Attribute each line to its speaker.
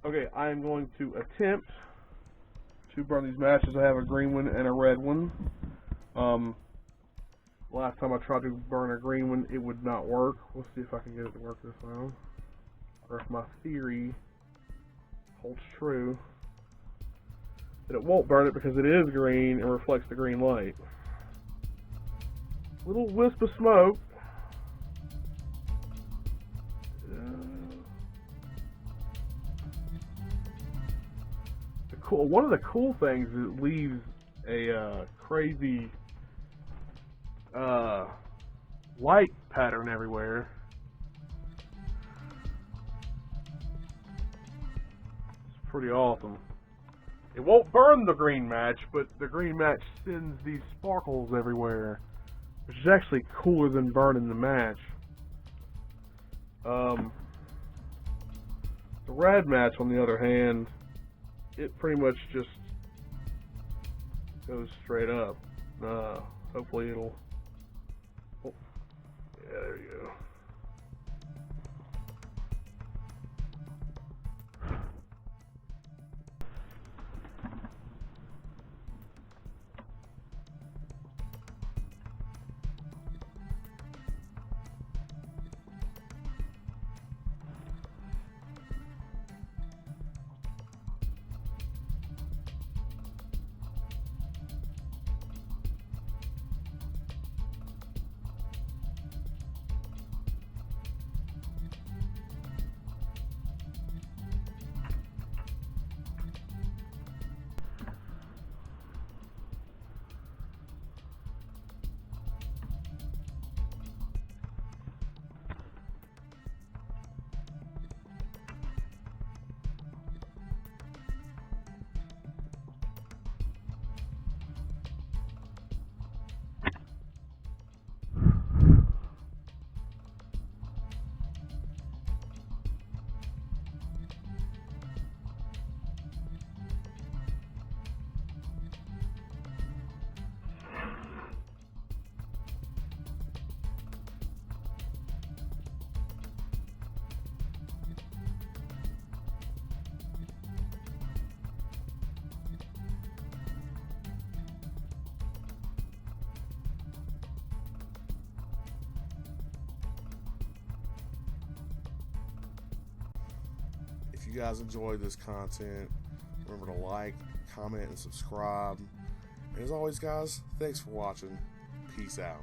Speaker 1: Okay, I am going to attempt to burn these matches. I have a green one and a red one. Last time I tried to burn a green one, it would not work. We'll see if I can get it to work this time. Or if my theory holds true that it won't burn it because it is green and reflects the green light. Little wisp of smoke. One of the cool things is it leaves a crazy light pattern everywhere. It's pretty awesome. It won't burn the green match, but the green match sends these sparkles everywhere, which is actually cooler than burning the match. The red match, on the other hand, it pretty much just goes straight up. Hopefully it'll... Oh, yeah, there you go.
Speaker 2: If you guys enjoyed this content, remember to like, comment, and subscribe. And as always, guys, thanks for watching. Peace out.